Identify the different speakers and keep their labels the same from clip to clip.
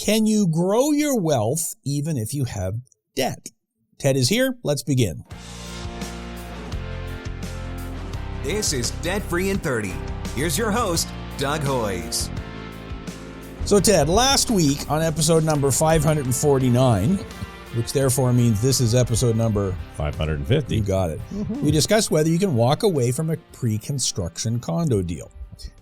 Speaker 1: Can you grow your wealth even if you have debt? Ted is here. Let's begin.
Speaker 2: This is Debt Free in 30. Here's your host, Doug Hoyes.
Speaker 1: So, Ted, last week on episode number 549, which therefore means this is episode number
Speaker 3: 550.
Speaker 1: You got it. We discussed whether you can walk away from a pre-construction condo deal.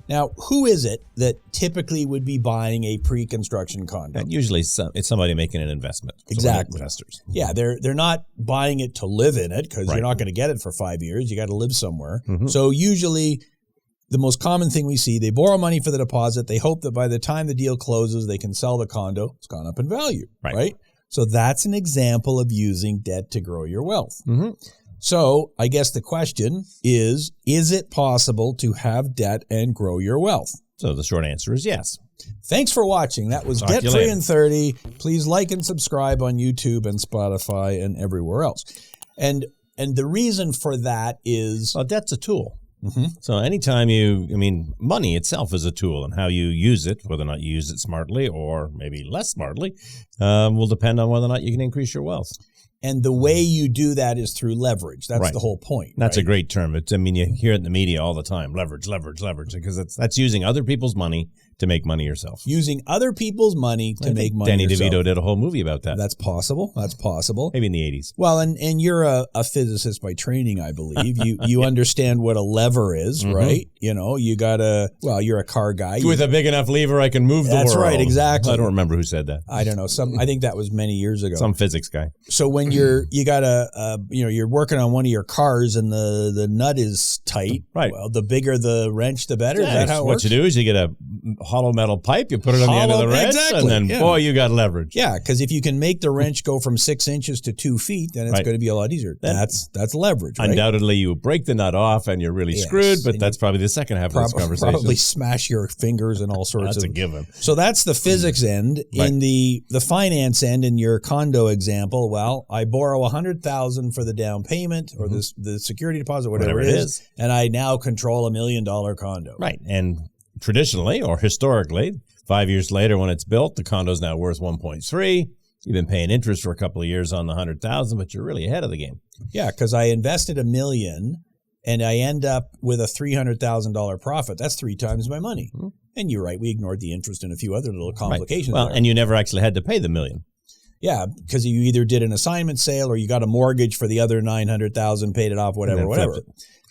Speaker 1: Now, who is it that typically would be buying a pre-construction condo?
Speaker 3: And usually it's somebody making an investment.
Speaker 1: Exactly.
Speaker 3: Investors.
Speaker 1: Yeah, they're not buying it to live in it because you're not going to get it for 5 years. You got to live somewhere. So usually the most common thing we see, they borrow money for the deposit. They hope that by the time the deal closes, they can sell the condo. It's gone up in value, right? So that's an example of using debt to grow your wealth. So I guess the question is it possible to have debt and grow your wealth?
Speaker 3: So the short answer is yes.
Speaker 1: Thanks for watching. That was Debt Free in 30. Please like and subscribe on YouTube and Spotify and everywhere else. And the reason for that is...
Speaker 3: Well, debt's a tool. So anytime money itself is a tool, and how you use it, whether or not you use it smartly or maybe less smartly, will depend on whether or not you can increase your wealth.
Speaker 1: And the way you do that is through leverage. That's the whole point.
Speaker 3: That's a great term. You hear it in the media all the time. Leverage, because that's using other people's money to make money yourself.
Speaker 1: Using other people's money to make money
Speaker 3: Danny
Speaker 1: yourself.
Speaker 3: DeVito did a whole movie about that.
Speaker 1: That's possible.
Speaker 3: Maybe in the 80s.
Speaker 1: Well, and you're a physicist by training, I believe. You understand what a lever is, right? You know, you're a car guy.
Speaker 3: With a big enough lever, I can move the world.
Speaker 1: That's right, exactly.
Speaker 3: I don't remember who said that.
Speaker 1: I don't know. I think that was many years ago.
Speaker 3: Some physics guy.
Speaker 1: So when you're working on one of your cars and the nut is tight, well, the bigger the wrench, the better. Is that how it works?
Speaker 3: What you do is you get a hollow metal pipe, you put it on the end of the wrench, and then, boy, you got leverage.
Speaker 1: Yeah, because if you can make the wrench go from 6 inches to 2 feet, then it's going to be a lot easier. That's leverage, right?
Speaker 3: Undoubtedly, you break the nut off, and you're really screwed, but that's probably the second half of this conversation.
Speaker 1: Probably smash your fingers and all sorts of...
Speaker 3: That's a given.
Speaker 1: So that's the physics end. In the finance end, in your condo example, well, I borrow $100,000 for the down payment or the security deposit, whatever it is, and I now control $1 million condo.
Speaker 3: Right, and traditionally or historically, 5 years later when it's built, the condo's now worth 1.3. You've been paying interest for a couple of years on the $100,000, but you're really ahead of the game.
Speaker 1: Yeah, because I invested $1 million and I end up with a $300,000 profit. That's 3 times my money. And you're right, we ignored the interest and a few other little complications.
Speaker 3: Well, and you never actually had to pay the $1 million.
Speaker 1: Yeah, because you either did an assignment sale or you got a mortgage for the other $900,000, paid it off, whatever.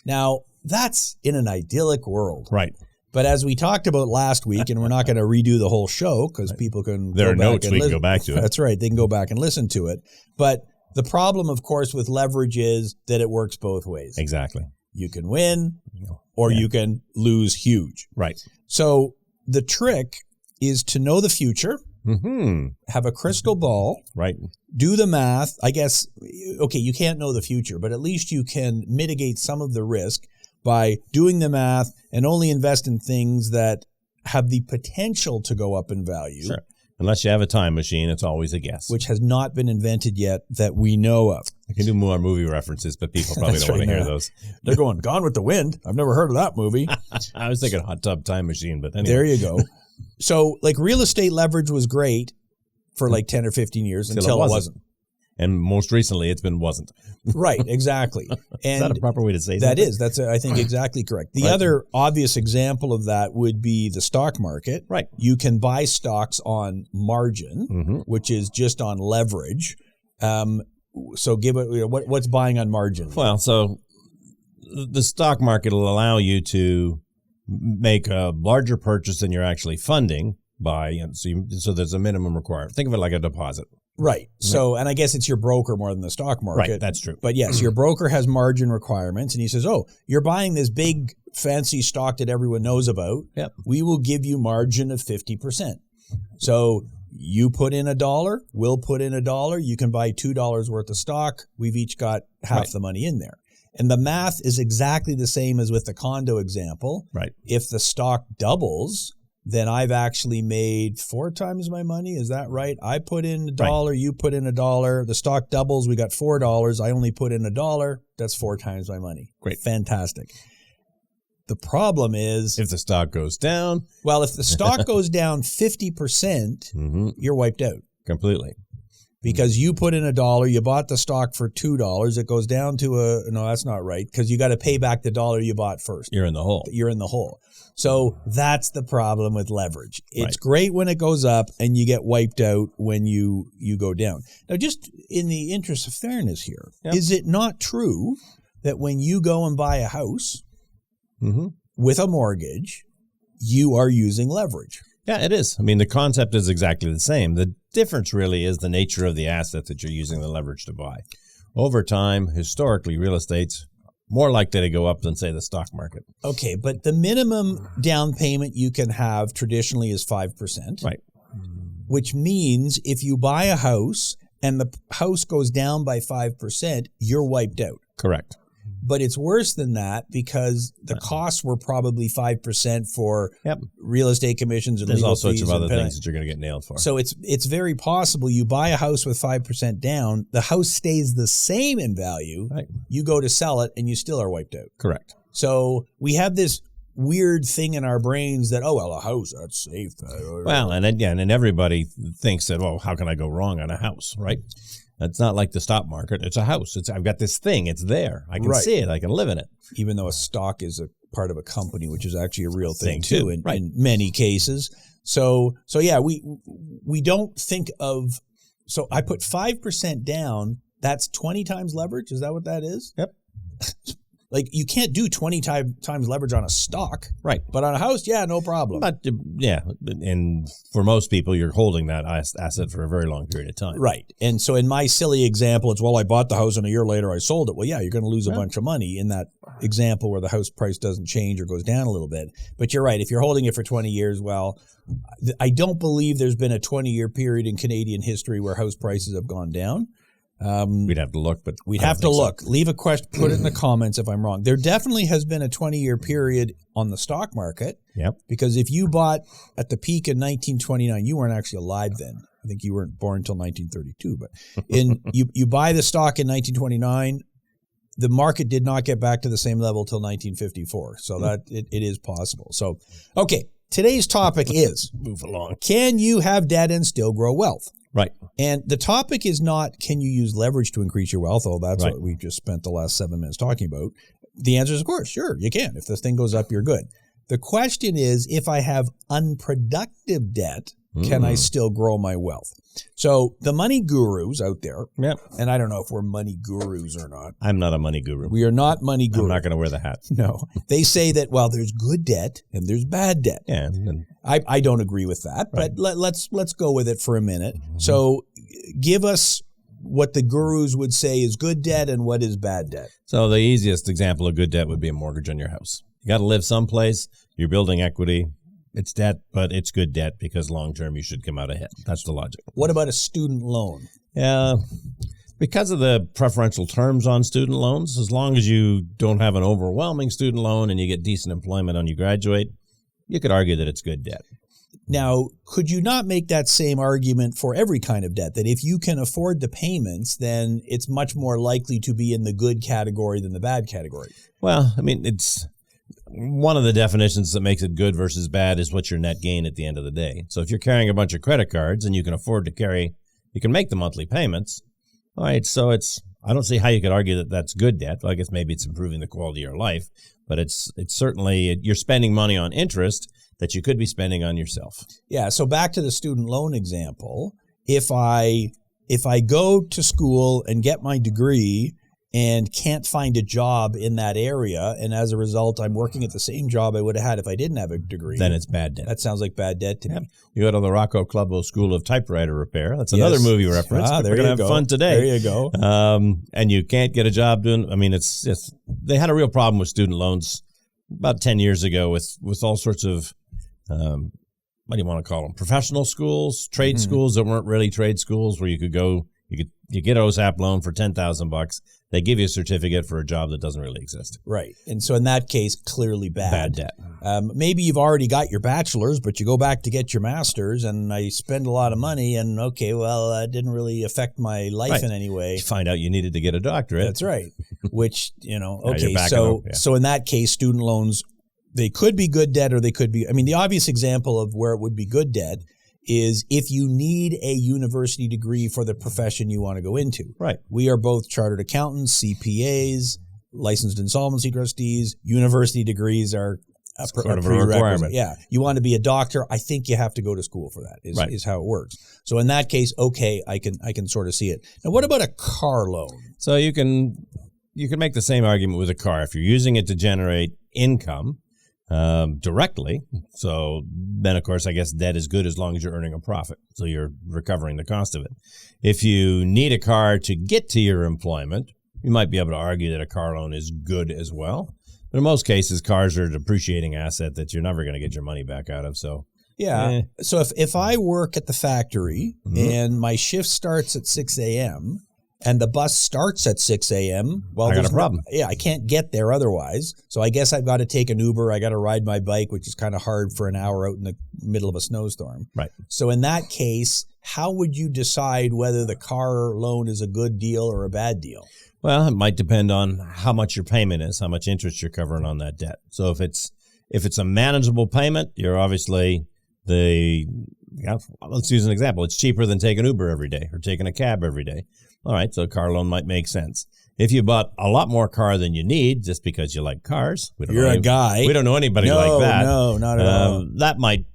Speaker 1: Now, that's in an idyllic world.
Speaker 3: Right.
Speaker 1: But as we talked about last week, and we're not going to redo the whole show because people can
Speaker 3: There are notes we can go back to it.
Speaker 1: That's right. They can go back and listen to it. But the problem, of course, with leverage is that it works both ways.
Speaker 3: Exactly.
Speaker 1: You can win or you can lose huge.
Speaker 3: Right.
Speaker 1: So the trick is to know the future, have a crystal ball, do the math. I guess, okay, you can't know the future, but at least you can mitigate some of the risk by doing the math and only invest in things that have the potential to go up in value.
Speaker 3: Sure. Unless you have a time machine, it's always a guess.
Speaker 1: Which has not been invented yet that we know of.
Speaker 3: I can do more movie references, but people probably don't want to hear those.
Speaker 1: They're going, Gone with the Wind. I've never heard of that movie.
Speaker 3: I was thinking Hot Tub Time Machine, but anyway.
Speaker 1: There you go. So, real estate leverage was great for 10 or 15 years until it wasn't.
Speaker 3: And most recently, it's been wasn't.
Speaker 1: Right, exactly. And
Speaker 3: is that a proper way to say
Speaker 1: that? That is. That's, I think, exactly correct. The other obvious example of that would be the stock market.
Speaker 3: Right.
Speaker 1: You can buy stocks on margin, which is just on leverage. So give it, what's buying on margin?
Speaker 3: Well, so the stock market will allow you to make a larger purchase than you're actually funding by, so there's a minimum requirement. Think of it like a deposit.
Speaker 1: Right. So, and I guess it's your broker more than the stock market.
Speaker 3: Right, that's true.
Speaker 1: But yes, your broker has margin requirements, and he says, oh, you're buying this big fancy stock that everyone knows about.
Speaker 3: Yep.
Speaker 1: We will give you margin of 50%. So you put in $1, we'll put in $1. You can buy $2 worth of stock. We've each got half the money in there. And the math is exactly the same as with the condo example.
Speaker 3: Right.
Speaker 1: If the stock doubles, then I've actually made 4 times my money. Is that right? I put in $1, you put in $1. The stock doubles, we got $4. I only put in $1. That's 4 times my money.
Speaker 3: Great.
Speaker 1: Fantastic. The problem is
Speaker 3: if the stock goes down.
Speaker 1: Well, if the stock goes down 50%, you're wiped out.
Speaker 3: Completely.
Speaker 1: Because you put in $1, you bought the stock for $2, it goes down to no, that's not right, because you got to pay back the $1 you bought first.
Speaker 3: You're in the hole.
Speaker 1: You're in the hole. So that's the problem with leverage. It's great when it goes up and you get wiped out when you go down. Now, just in the interest of fairness here, is it not true that when you go and buy a house with a mortgage, you are using leverage?
Speaker 3: Yeah, it is. I mean, the concept is exactly the same. The difference really is the nature of the asset that you're using the leverage to buy. Over time, historically, real estate's more likely to go up than, say, the stock market.
Speaker 1: Okay, but the minimum down payment you can have traditionally is 5%.
Speaker 3: Right.
Speaker 1: Which means if you buy a house and the house goes down by 5%, you're wiped out.
Speaker 3: Correct.
Speaker 1: But it's worse than that because the costs were probably 5% for real estate commissions and
Speaker 3: there's
Speaker 1: legal
Speaker 3: all sorts
Speaker 1: fees
Speaker 3: of other things that you're going to get nailed for.
Speaker 1: So it's very possible you buy a house with 5% down, the house stays the same in value. Right. You go to sell it and you still are wiped out.
Speaker 3: Correct.
Speaker 1: So we have this weird thing in our brains that, oh, well, a house, that's safe.
Speaker 3: Well, and again, and everybody thinks that, well, how can I go wrong on a house, right? It's not like the stock market. It's a house. I've got this thing. It's there. I can see it. I can live in it.
Speaker 1: Even though a stock is a part of a company, which is actually a real thing too in many cases. So yeah, we don't think of. So I put 5% down. That's 20 times leverage. Is that what that is?
Speaker 3: Yep.
Speaker 1: Like you can't do 20 times leverage on a stock.
Speaker 3: Right.
Speaker 1: But on a house, yeah, no problem.
Speaker 3: But yeah, and for most people, you're holding that asset for a very long period of time.
Speaker 1: Right. And so in my silly example, it's, well, I bought the house and a year later I sold it. Well, yeah, you're going to lose a bunch of money in that example where the house price doesn't change or goes down a little bit. But you're right. If you're holding it for 20 years, well, I don't believe there's been a 20-year period in Canadian history where house prices have gone down.
Speaker 3: We'd have to look, but
Speaker 1: we'd have to look. So. Leave a question, put it in the comments if I'm wrong. There definitely has been a 20-year period on the stock market.
Speaker 3: Yep.
Speaker 1: Because if you bought at the peak in 1929, you weren't actually alive then. I think you weren't born until 1932. But you buy the stock in 1929, the market did not get back to the same level till 1954. So that it is possible. So, okay, today's topic is
Speaker 3: move along.
Speaker 1: Can you have debt and still grow wealth?
Speaker 3: Right.
Speaker 1: And the topic is not, can you use leverage to increase your wealth? Oh, that's what we just spent the last 7 minutes talking about. The answer is, of course, sure, you can. If this thing goes up, you're good. The question is, if I have unproductive debt, can I still grow my wealth? So the money gurus out there, and I don't know if we're money gurus or not.
Speaker 3: I'm not a money guru.
Speaker 1: We are not money gurus.
Speaker 3: I'm not going to wear the hat.
Speaker 1: No. They say that, well, there's good debt and there's bad debt.
Speaker 3: Yeah.
Speaker 1: I don't agree with that, but let's go with it for a minute. So give us what the gurus would say is good debt and what is bad debt.
Speaker 3: So the easiest example of good debt would be a mortgage on your house. You got to live someplace. You're building equity. It's debt, but it's good debt because long-term you should come out ahead. That's the logic.
Speaker 1: What about a student loan?
Speaker 3: Yeah, because of the preferential terms on student loans, as long as you don't have an overwhelming student loan and you get decent employment when you graduate, you could argue that it's good debt.
Speaker 1: Now, could you not make that same argument for every kind of debt, that if you can afford the payments, then it's much more likely to be in the good category than the bad category?
Speaker 3: Well, I mean, it's one of the definitions that makes it good versus bad is what's your net gain at the end of the day. So if you're carrying a bunch of credit cards and you can afford to carry, you can make the monthly payments. All right, so I don't see how you could argue that that's good debt. Well, I guess maybe it's improving the quality of your life, but it's certainly, you're spending money on interest that you could be spending on yourself.
Speaker 1: Yeah, so back to the student loan example, if I go to school and get my degree and can't find a job in that area, and as a result, I'm working at the same job I would have had if I didn't have a degree.
Speaker 3: Then it's bad debt.
Speaker 1: That sounds like bad debt to me.
Speaker 3: You go to the Rocco Clubbo School of Typewriter Repair. That's another movie reference.
Speaker 1: We're going to have fun today. There you go.
Speaker 3: And you can't get a job doing, I mean, it's they had a real problem with student loans about 10 years ago with all sorts of, what do you want to call them? Professional schools, trade schools that weren't really trade schools where you could go, you get OSAP loan for $10,000. They give you a certificate for a job that doesn't really exist.
Speaker 1: Right. And so in that case, clearly bad.
Speaker 3: Bad debt.
Speaker 1: Maybe you've already got your bachelor's, but you go back to get your master's, and I spend a lot of money, and okay, well, that didn't really affect my life in any way.
Speaker 3: You find out you needed to get a doctorate.
Speaker 1: That's right. Which, okay, so in that case, student loans They could be good debt or they could be, I mean, the obvious example of where it would be good debt is if you need a university degree for the profession you want to go into.
Speaker 3: Right.
Speaker 1: We are both chartered accountants, CPAs, licensed insolvency trustees. University degrees are a
Speaker 3: requirement.
Speaker 1: Yeah. You want to be a doctor, I think you have to go to school for that, is how it works. So in that case, okay, I can sort of see it. Now, what about a car loan?
Speaker 3: So you can make the same argument with a car. If you're using it to generate income directly, so then, of course, I guess debt is good as long as you're earning a profit. So you're recovering the cost of it. If you need a car to get to your employment, you might be able to argue that a car loan is good as well. But in most cases, cars are a depreciating asset that you're never going to get your money back out of. So
Speaker 1: yeah. So if I work at the factory and my shift starts at 6 a.m., and the bus starts at 6 a.m., well,
Speaker 3: I got a problem.
Speaker 1: I can't get there otherwise. So I guess I've got to take an Uber. I got to ride my bike, which is kind of hard for an hour out in the middle of a snowstorm.
Speaker 3: Right.
Speaker 1: So in that case, how would you decide whether the car loan is a good deal or a bad deal?
Speaker 3: Well, it might depend on how much your payment is, how much interest you're covering on that debt. So if it's a manageable payment, you're obviously let's use an example. It's cheaper than taking Uber every day or taking a cab every day. All right, so a car loan might make sense. If you bought a lot more car than you need just because you like cars,
Speaker 1: you're a guy.
Speaker 3: We don't know anybody like that.
Speaker 1: No, not at all.
Speaker 3: That might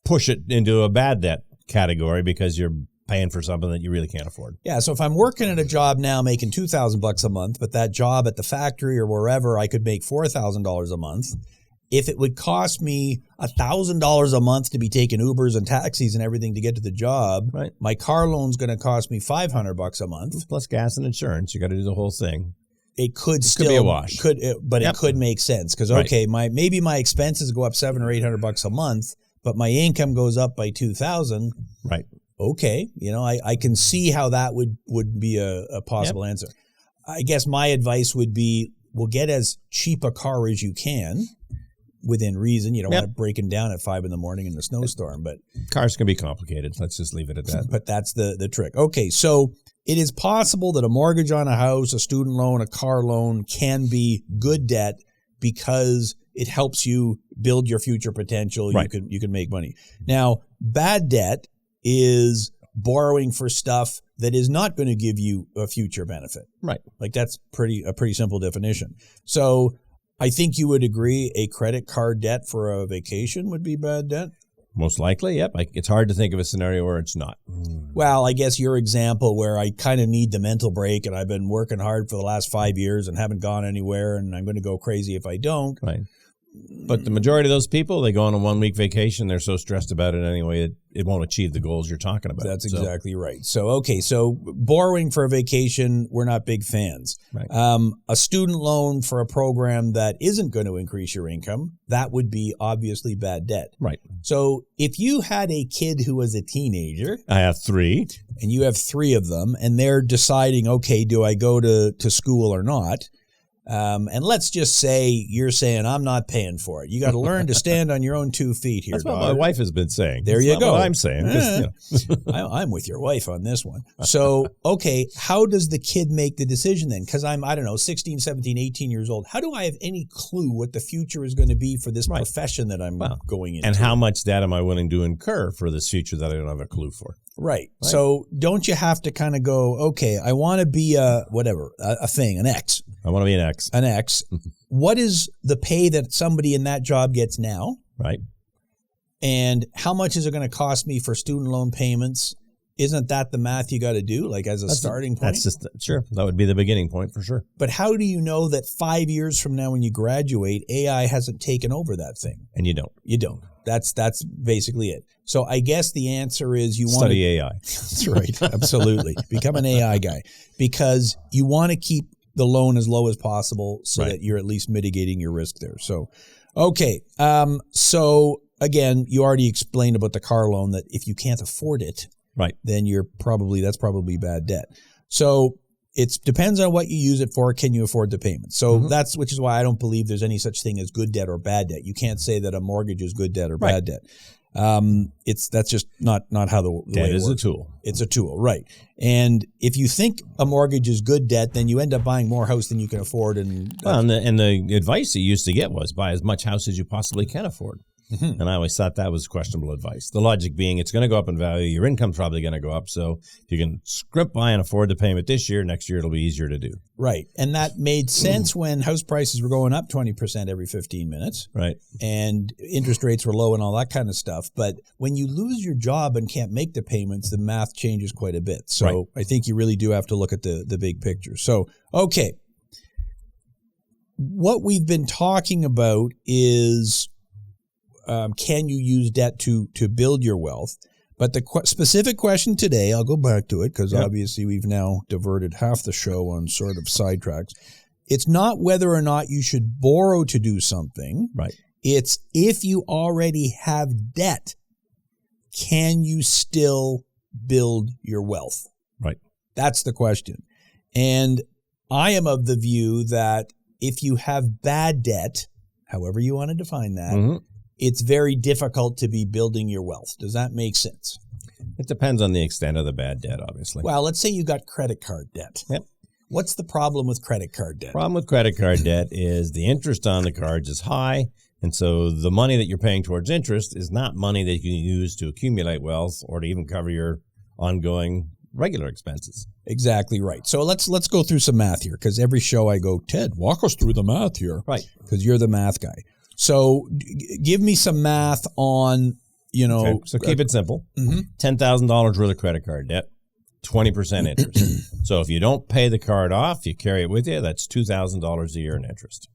Speaker 3: push it into a bad debt category because you're paying for something that you really can't afford.
Speaker 1: Yeah, so if I'm working at a job now making $2,000 a month, but that job at the factory or wherever I could make $4,000 a month, if it would cost me $1,000 a month to be taking Ubers and taxis and everything to get to the job,
Speaker 3: right,
Speaker 1: my car loan's going to cost me $500 a month.
Speaker 3: Plus gas and insurance. You got to do the whole thing.
Speaker 1: It could
Speaker 3: be a wash.
Speaker 1: It could make sense because, okay, maybe my expenses go up $700 or $800 a month, but my income goes up by $2,000.
Speaker 3: Right.
Speaker 1: Okay. I can see how that would be a possible answer. I guess my advice would be, well, get as cheap a car as you can. Within reason. You don't want it breaking down at 5 a.m. in the snowstorm, but
Speaker 3: cars can be complicated. Let's just leave it at that.
Speaker 1: But that's the trick. Okay, so it is possible that a mortgage on a house, a student loan, a car loan can be good debt because it helps you build your future potential.
Speaker 3: Right.
Speaker 1: You can make money. Now, bad debt is borrowing for stuff that is not going to give you a future benefit.
Speaker 3: Right.
Speaker 1: Like that's a pretty simple definition. So I think you would agree a credit card debt for a vacation would be bad debt?
Speaker 3: Most likely, yep. It's hard to think of a scenario where it's not.
Speaker 1: Well, I guess your example where I kind of need the mental break and I've been working hard for the last 5 years and haven't gone anywhere and I'm going to go crazy if I don't.
Speaker 3: Right. But the majority of those people, they go on a 1-week vacation. They're so stressed about it anyway, it won't achieve the goals you're talking about.
Speaker 1: That's exactly right. So, okay, so borrowing for a vacation, we're not big fans.
Speaker 3: Right.
Speaker 1: A student loan for a program that isn't going to increase your income, that would be obviously bad debt.
Speaker 3: Right.
Speaker 1: So if you had a kid who was a teenager.
Speaker 3: I have 3.
Speaker 1: And you have 3 of them, and they're deciding, okay, do I go to school or not? And let's just say you're saying, I'm not paying for it. You got to learn to stand on your own 2 feet here.
Speaker 3: That's what my wife has been saying.
Speaker 1: There you go.
Speaker 3: What I'm saying.
Speaker 1: I'm with your wife on this one. So, okay, how does the kid make the decision then? Because I don't know, 16, 17, 18 years old. How do I have any clue what the future is going to be for this profession that I'm going into?
Speaker 3: And how much debt am I willing to incur for this future that I don't have a clue for?
Speaker 1: Right. So don't you have to kind of go, okay, I want to be a thing, an X.
Speaker 3: I want to be an X.
Speaker 1: An X. What is the pay that somebody in that job gets now?
Speaker 3: Right.
Speaker 1: And how much is it going to cost me for student loan payments? Isn't that the math you got to do, like as a starting point?
Speaker 3: That's just sure. That would be the beginning point for sure.
Speaker 1: But how do you know that 5 years from now when you graduate, AI hasn't taken over that thing?
Speaker 3: And you don't.
Speaker 1: You don't. That's basically it. So I guess the answer is you want to
Speaker 3: study AI.
Speaker 1: That's right. Absolutely. Become an AI guy because you want to keep the loan as low as possible so that you're at least mitigating your risk there. So, okay. So again, you already explained about the car loan that if you can't afford it, then that's probably bad debt. So it depends on what you use it for. Can you afford the payment? So which is why I don't believe there's any such thing as good debt or bad debt. You can't say that a mortgage is good debt or bad debt. That's just not how the way
Speaker 3: Debt
Speaker 1: it
Speaker 3: is a
Speaker 1: works.
Speaker 3: tool.
Speaker 1: It's a tool, right? And if you think a mortgage is good debt, then you end up buying more house than you can afford. And
Speaker 3: the advice you used to get was buy as much house as you possibly can afford. Mm-hmm. And I always thought that was questionable advice. The logic being it's going to go up in value. Your income's probably going to go up. So if you can script buy and afford the payment this year, next year it'll be easier to do.
Speaker 1: Right. And that made sense when house prices were going up 20% every 15 minutes.
Speaker 3: Right.
Speaker 1: And interest rates were low and all that kind of stuff. But when you lose your job and can't make the payments, the math changes quite a bit. So right. I think you really do have to look at the big picture. So, okay. What we've been talking about is can you use debt to build your wealth? But the specific question today, I'll go back to it because obviously we've now diverted half the show on sort of sidetracks. It's not whether or not you should borrow to do something.
Speaker 3: Right.
Speaker 1: It's if you already have debt, can you still build your wealth?
Speaker 3: Right.
Speaker 1: That's the question. And I am of the view that if you have bad debt, however you want to define that, mm-hmm. it's very difficult to be building your wealth. Does that make sense?
Speaker 3: It depends on the extent of the bad debt, obviously.
Speaker 1: Well, let's say you got credit card debt.
Speaker 3: Yep.
Speaker 1: What's the problem with credit card debt?
Speaker 3: Problem with credit card debt is the interest on the cards is high, and so the money that you're paying towards interest is not money that you can use to accumulate wealth or to even cover your ongoing regular expenses.
Speaker 1: Exactly right. So let's go through some math here, because every show I go, Ted, walk us through the math here.
Speaker 3: Right.
Speaker 1: Because you're the math guy. So give me some math on,
Speaker 3: Okay. So keep it simple.
Speaker 1: Mm-hmm.
Speaker 3: $10,000 worth of credit card debt, 20% interest. So if you don't pay the card off, you carry it with you, that's $2,000 a year in interest.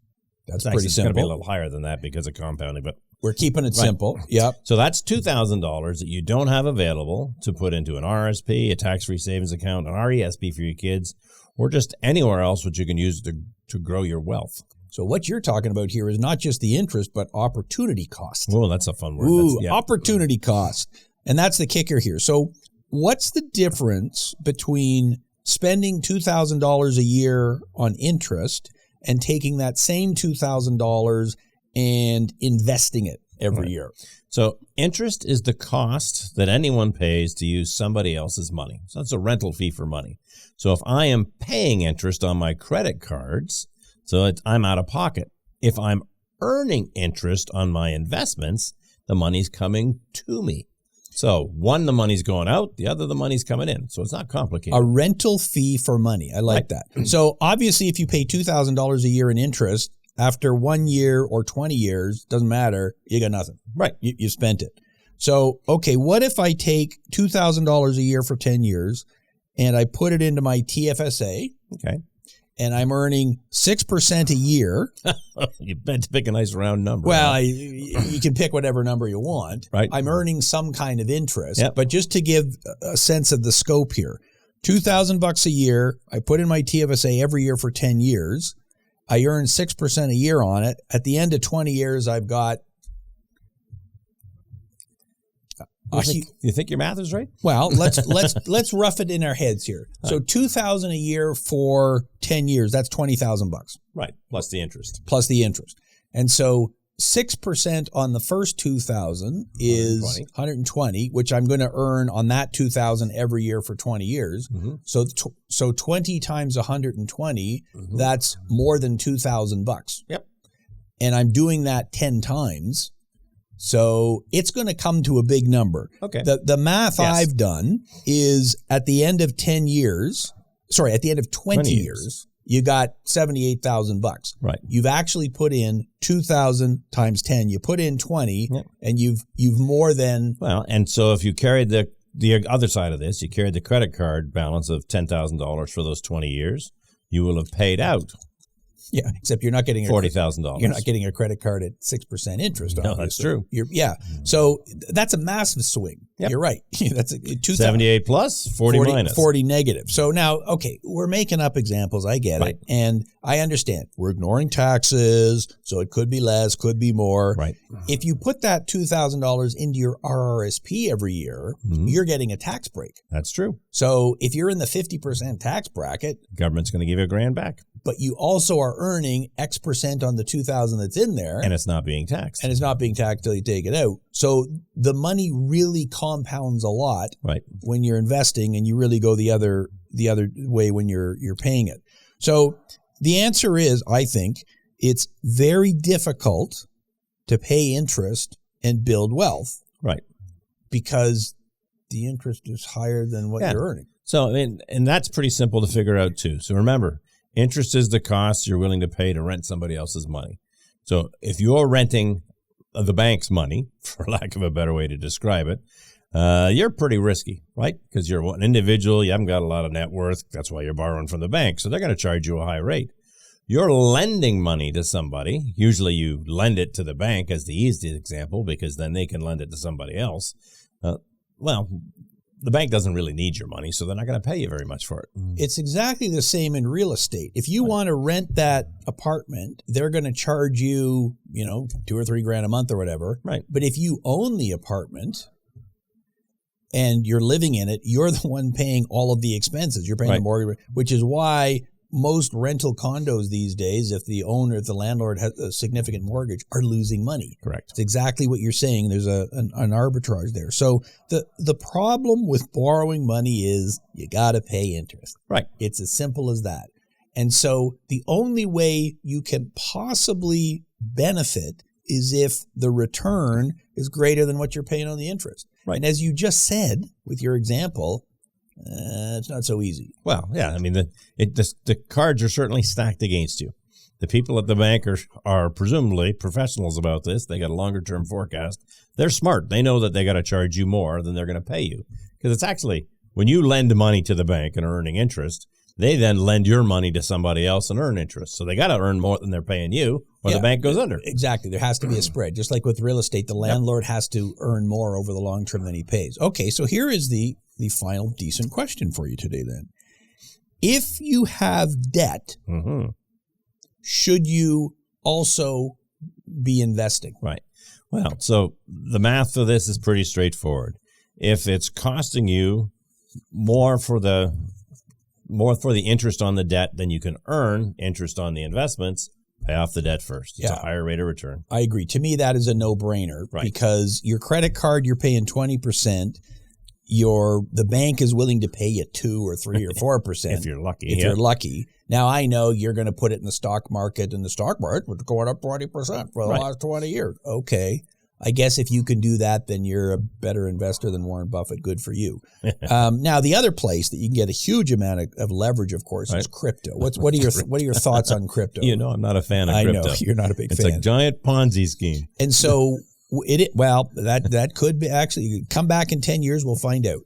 Speaker 1: That's pretty simple.
Speaker 3: It's going to be a little higher than that because of compounding, but
Speaker 1: we're keeping it simple. Yep.
Speaker 3: So that's $2,000 that you don't have available to put into an RSP, a tax-free savings account, an RESP for your kids, or just anywhere else which you can use to grow your wealth.
Speaker 1: So what you're talking about here is not just the interest, but opportunity cost.
Speaker 3: Oh, that's a fun word.
Speaker 1: Ooh, opportunity cost. And that's the kicker here. So what's the difference between spending $2,000 a year on interest and taking that same $2,000 and investing it every year?
Speaker 3: So interest is the cost that anyone pays to use somebody else's money. So that's a rental fee for money. So if I am paying interest on my credit cards, so I'm out of pocket. If I'm earning interest on my investments, the money's coming to me. So one, the money's going out. The other, the money's coming in. So it's not complicated.
Speaker 1: A rental fee for money. I like that. So obviously, if you pay $2,000 a year in interest, after 1 year or 20 years, doesn't matter, you got nothing.
Speaker 3: Right.
Speaker 1: You spent it. So, okay, what if I take $2,000 a year for 10 years and I put it into my TFSA?
Speaker 3: Okay.
Speaker 1: And I'm earning 6% a year.
Speaker 3: You bet to pick a nice round number.
Speaker 1: Well, you can pick whatever number you want.
Speaker 3: Right.
Speaker 1: I'm earning some kind of interest. Yep. But just to give a sense of the scope here, $2,000 a year, I put in my TFSA every year for 10 years. I earn 6% a year on it. At the end of 20 years, I've got...
Speaker 3: You think your math is right?
Speaker 1: Well, let's rough it in our heads here. So $2,000 a year for 10 years, that's $20,000.
Speaker 3: Right, plus the interest.
Speaker 1: Plus the interest. And so 6% on the first $2,000 is $120, which I'm going to earn on that $2,000 every year for 20 years. Mm-hmm. So 20 times 120, mm-hmm. that's more than $2,000.
Speaker 3: Yep.
Speaker 1: And I'm doing that 10 times. So it's going to come to a big number.
Speaker 3: Okay.
Speaker 1: The math I've done is at the end of 20 years, you got $78,000.
Speaker 3: Right.
Speaker 1: You've actually put in 2,000 times 10. You put in 20, and you've more than.
Speaker 3: Well, and so if you carried the other side of this, you carried the credit card balance of $10,000 for those 20 years, you will have paid out.
Speaker 1: Yeah, except you're not getting
Speaker 3: $40,000.
Speaker 1: You're not getting a credit card at 6% interest.
Speaker 3: No, that's true.
Speaker 1: So that's a massive swing. Yep. You're right. That's
Speaker 3: 78 plus, 40 minus.
Speaker 1: 40 negative. So now, okay, we're making up examples. I get it. And I understand. We're ignoring taxes, so it could be less, could be more.
Speaker 3: Right.
Speaker 1: If you put that $2,000 into your RRSP every year, mm-hmm. you're getting a tax break.
Speaker 3: That's true.
Speaker 1: So if you're in the 50% tax bracket,
Speaker 3: government's going to give you $1,000 back.
Speaker 1: but you also are earning X percent on the $2,000 that's in there.
Speaker 3: And it's not being taxed.
Speaker 1: And it's not being taxed till you take it out. So the money really compounds a lot when you're investing, and you really go the other way when you're paying it. So the answer is, I think, it's very difficult to pay interest and build wealth.
Speaker 3: Right.
Speaker 1: Because the interest is higher than what you're earning.
Speaker 3: So, and that's pretty simple to figure out too. So remember, interest is the cost you're willing to pay to rent somebody else's money. So if you're renting the bank's money, for lack of a better way to describe it, you're pretty risky, right? Because you're an individual, you haven't got a lot of net worth. That's why you're borrowing from the bank. So they're going to charge you a high rate. You're lending money to somebody. Usually you lend it to the bank as the easiest example, because then they can lend it to somebody else. Well, the bank doesn't really need your money, so they're not going to pay you very much for it.
Speaker 1: It's exactly the same in real estate. If you want to rent that apartment, they're going to charge you, $2,000 or $3,000 a month or whatever.
Speaker 3: Right.
Speaker 1: But if you own the apartment and you're living in it, you're the one paying all of the expenses. You're paying the mortgage, which is why most rental condos these days, if the landlord has a significant mortgage, are losing money.
Speaker 3: Correct.
Speaker 1: It's exactly what you're saying. There's an arbitrage there. So the problem with borrowing money is you got to pay interest.
Speaker 3: Right.
Speaker 1: It's as simple as that. And so the only way you can possibly benefit is if the return is greater than what you're paying on the interest.
Speaker 3: Right.
Speaker 1: And as you just said with your example, it's not so easy.
Speaker 3: Well, yeah. I mean, the cards are certainly stacked against you. The people at the bank are presumably professionals about this. They got a longer-term forecast. They're smart. They know that they got to charge you more than they're going to pay you. Because it's actually, when you lend money to the bank and are earning interest, they then lend your money to somebody else and earn interest. So they got to earn more than they're paying you, or the bank goes under.
Speaker 1: Exactly. There has to be a spread. Just like with real estate, the landlord has to earn more over the long term than he pays. Okay, so here is the final decent question for you today then. If you have debt, should you also be investing?
Speaker 3: Right. Well, so the math for this is pretty straightforward. If it's costing you more for the interest on the debt than you can earn interest on the investments, pay off the debt first. It's a higher rate of return.
Speaker 1: I agree. To me, that is a no-brainer because your credit card, you're paying 20%. The bank is willing to pay you 2 or 3 or 4%.
Speaker 3: If you're lucky.
Speaker 1: If you're lucky. Now, I know you're going to put it in the stock market, and the stock market was going up 20% for the last 20 years. Okay. I guess if you can do that, then you're a better investor than Warren Buffett. Good for you. Now, the other place that you can get a huge amount of leverage, of course, is crypto. What are your thoughts on crypto?
Speaker 3: I'm not a fan of crypto.
Speaker 1: I know you're not a big fan.
Speaker 3: It's a giant Ponzi scheme.
Speaker 1: And so that could be actually come back in 10 years. We'll find out.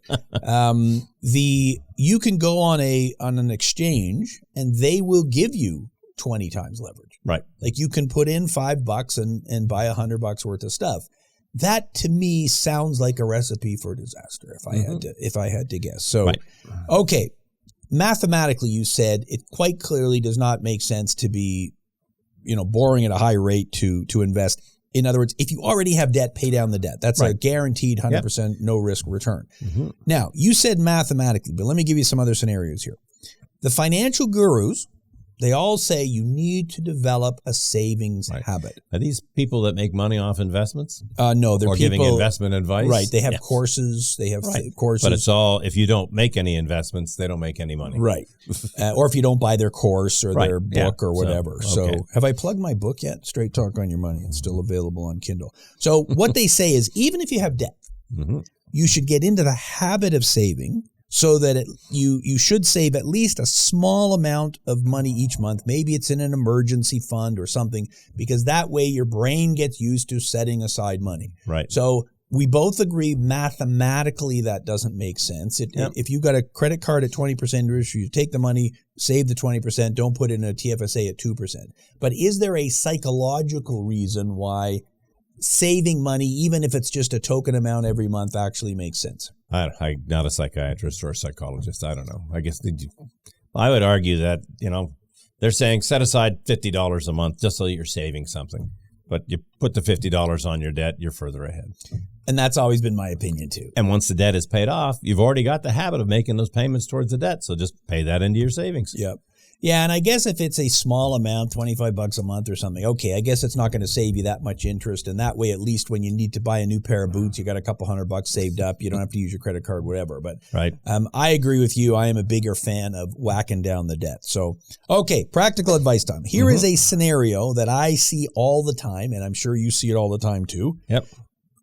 Speaker 1: You can go on an exchange and they will give you 20 times leverage.
Speaker 3: Right.
Speaker 1: Like you can put in $5 and buy $100 worth of stuff. That to me sounds like a recipe for disaster if I had to guess. So, okay. Mathematically, you said it quite clearly does not make sense to be, borrowing at a high rate to invest. In other words, if you already have debt, pay down the debt. That's a guaranteed 100% no risk return. Now, you said mathematically, but let me give you some other scenarios here. The financial gurus, they all say you need to develop a savings habit.
Speaker 3: Are these people that make money off investments?
Speaker 1: No, they're
Speaker 3: or
Speaker 1: people
Speaker 3: giving investment advice.
Speaker 1: Right. They have courses. They have courses.
Speaker 3: But it's all, if you don't make any investments, they don't make any money.
Speaker 1: Right. Or if you don't buy their course or their book or whatever. So have I plugged my book yet? Straight Talk on Your Money. It's still available on Kindle. So what they say is even if you have debt, you should get into the habit of saving. So that you should save at least a small amount of money each month. Maybe it's in an emergency fund or something, because that way your brain gets used to setting aside money.
Speaker 3: Right.
Speaker 1: So we both agree mathematically that doesn't make sense. If you've got a credit card at 20% interest, you take the money, save the 20%, don't put it in a TFSA at 2%. But is there a psychological reason why saving money, even if it's just a token amount every month, actually makes sense?
Speaker 3: I'm not a psychiatrist or a psychologist. I don't know. I guess I would argue that, they're saying set aside $50 a month just so you're saving something. But you put the $50 on your debt, you're further ahead.
Speaker 1: And that's always been my opinion, too.
Speaker 3: And once the debt is paid off, you've already got the habit of making those payments towards the debt. So just pay that into your savings.
Speaker 1: Yep. Yeah, and I guess if it's a small amount, $25 a month or something, okay, I guess it's not going to save you that much interest. And that way, at least when you need to buy a new pair of boots, you got a couple $100 saved up. You don't have to use your credit card, whatever. But
Speaker 3: right.
Speaker 1: I agree with you. I am a bigger fan of whacking down the debt. So, okay, practical advice time. Here is a scenario that I see all the time, and I'm sure you see it all the time too.
Speaker 3: Yep.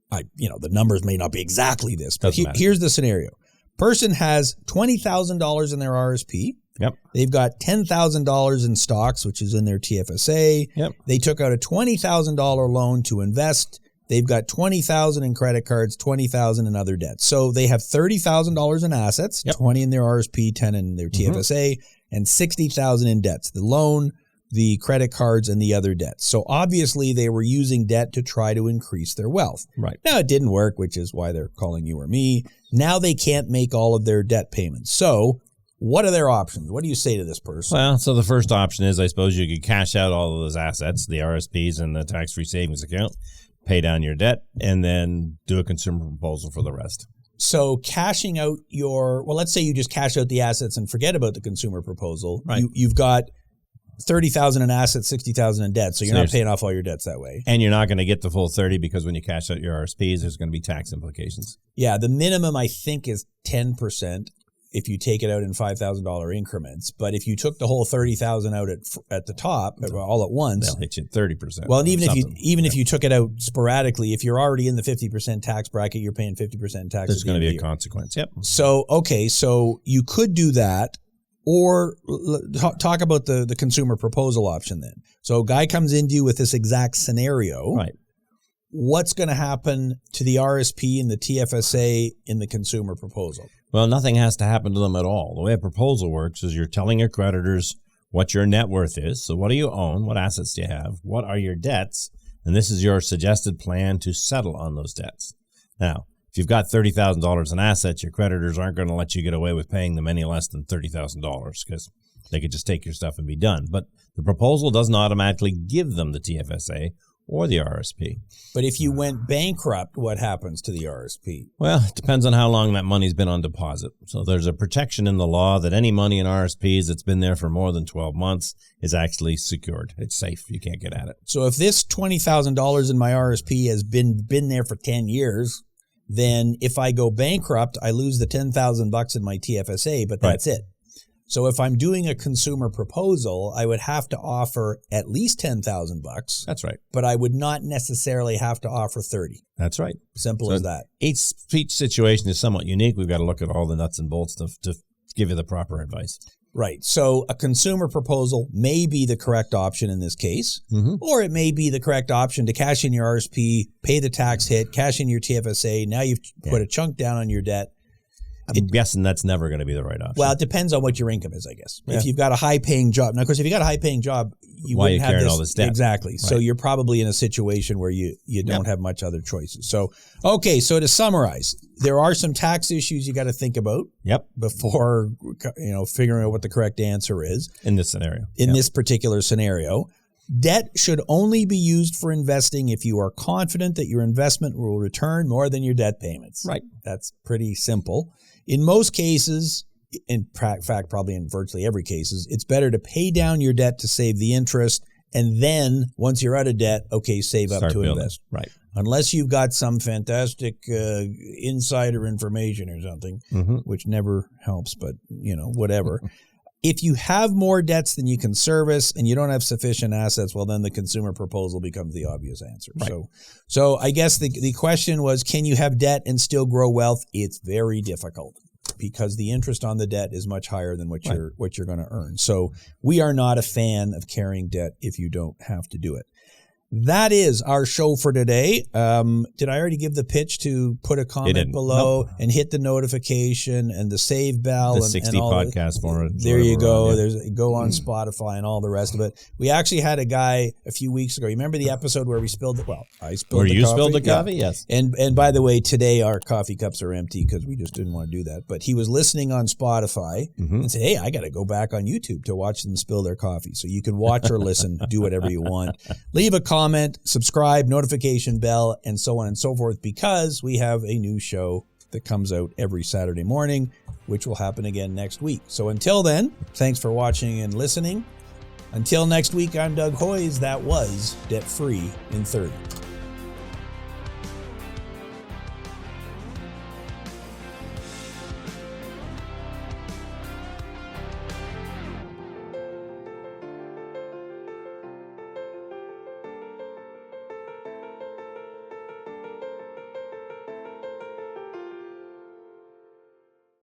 Speaker 1: The numbers may not be exactly this, but here's the scenario. Person has $20,000 in their RSP.
Speaker 3: Yep.
Speaker 1: They've got $10,000 in stocks, which is in their TFSA.
Speaker 3: Yep.
Speaker 1: They took out a $20,000 loan to invest. They've got $20,000 in credit cards, $20,000 in other debts. So they have $30,000 in assets,
Speaker 3: yep.
Speaker 1: 20 in their RSP, 10 in their TFSA, and $60,000 in debts. The loan, the credit cards, and the other debts. So obviously they were using debt to try to increase their wealth.
Speaker 3: Right.
Speaker 1: Now it didn't work, which is why they're calling you or me. Now they can't make all of their debt payments. So what are their options? What do you say to this person?
Speaker 3: Well, so the first option is, I suppose, you could cash out all of those assets, the RSPs and the tax-free savings account, pay down your debt, and then do a consumer proposal for the rest.
Speaker 1: So cashing out let's say you just cash out the assets and forget about the consumer proposal.
Speaker 3: Right.
Speaker 1: You've got $30,000 in assets, $60,000 in debt. So you're not paying off all your debts that way.
Speaker 3: And you're not going to get the full 30 because when you cash out your RSPs, there's going to be tax implications.
Speaker 1: Yeah, the minimum I think is 10%. If you take it out in $5,000 increments. But if you took the whole $30,000 out at the top all at once,
Speaker 3: they'll hit you 30%.
Speaker 1: Well, and even if you took it out sporadically, if you're already in the 50% tax bracket, you're paying 50% tax.
Speaker 3: There's going to be a consequence. Yep.
Speaker 1: So so you could do that, or talk about the consumer proposal option then. So a guy comes into you with this exact scenario.
Speaker 3: Right.
Speaker 1: What's going to happen to the RSP and the TFSA in the consumer proposal?
Speaker 3: Well, nothing has to happen to them at all. The way a proposal works is you're telling your creditors what your net worth is. So what do you own? What assets do you have? What are your debts? And this is your suggested plan to settle on those debts. Now, if you've got $30,000 in assets, your creditors aren't going to let you get away with paying them any less than $30,000 because they could just take your stuff and be done. But the proposal doesn't automatically give them the TFSA or the RSP.
Speaker 1: But if you went bankrupt, what happens to the RSP?
Speaker 3: Well, it depends on how long that money's been on deposit. So there's a protection in the law that any money in RSPs that's been there for more than 12 months is actually secured. It's safe. You can't get at it.
Speaker 1: So if this $20,000 in my RSP has been there for 10 years, then if I go bankrupt, I lose the $10,000 in my TFSA, but that's it. So if I'm doing a consumer proposal, I would have to offer at least $10,000.
Speaker 3: That's right.
Speaker 1: But I would not necessarily have to offer 30.
Speaker 3: That's right.
Speaker 1: Simple as that.
Speaker 3: Each situation is somewhat unique. We've got to look at all the nuts and bolts to give you the proper advice.
Speaker 1: Right. So a consumer proposal may be the correct option in this case, or it may be the correct option to cash in your RSP, pay the tax hit, cash in your TFSA. Now you've put a chunk down on your debt.
Speaker 3: I'm guessing that's never going to be the right option.
Speaker 1: Well, it depends on what your income is, I guess. Yeah. If you've got a high-paying job. Now, of course, if you got a high-paying job, you wouldn't have
Speaker 3: all this debt.
Speaker 1: Exactly. Right. So you're probably in a situation where you don't have much other choices. So, okay, so to summarize, there are some tax issues you got to think about before figuring out what the correct answer is.
Speaker 3: In this scenario.
Speaker 1: In this particular scenario. Debt should only be used for investing if you are confident that your investment will return more than your debt payments.
Speaker 3: Right.
Speaker 1: That's pretty simple. In most cases, in fact, probably in virtually every case, it's better to pay down your debt to save the interest, and then once you're out of debt, save up to invest.
Speaker 3: Right.
Speaker 1: Unless you've got some fantastic insider information or something, which never helps, but whatever. If you have more debts than you can service and you don't have sufficient assets, well, then the consumer proposal becomes the obvious answer.
Speaker 3: Right.
Speaker 1: So I guess the question was, can you have debt and still grow wealth? It's very difficult because the interest on the debt is much higher than what you're going to earn. So we are not a fan of carrying debt if you don't have to do it. That is our show for today. Did I already give the pitch to put a comment below and hit the notification and the save bell?
Speaker 3: The 60
Speaker 1: and all
Speaker 3: podcast for it.
Speaker 1: There you go. Go on Spotify and all the rest of it. We actually had a guy a few weeks ago. You remember the episode where we spilled I spilled the coffee?
Speaker 3: Spilled the coffee? Yeah.
Speaker 1: Yes. And by the way, today our coffee cups are empty because we just didn't want to do that. But he was listening on Spotify and said, hey, I got to go back on YouTube to watch them spill their coffee. So you can watch or listen, do whatever you want. Leave a comment, subscribe, notification bell, and so on and so forth, because we have a new show that comes out every Saturday morning. which will happen again next week. So until then, thanks for watching and listening. Until next week, I'm Doug Hoyes. That was Debt Free in 30.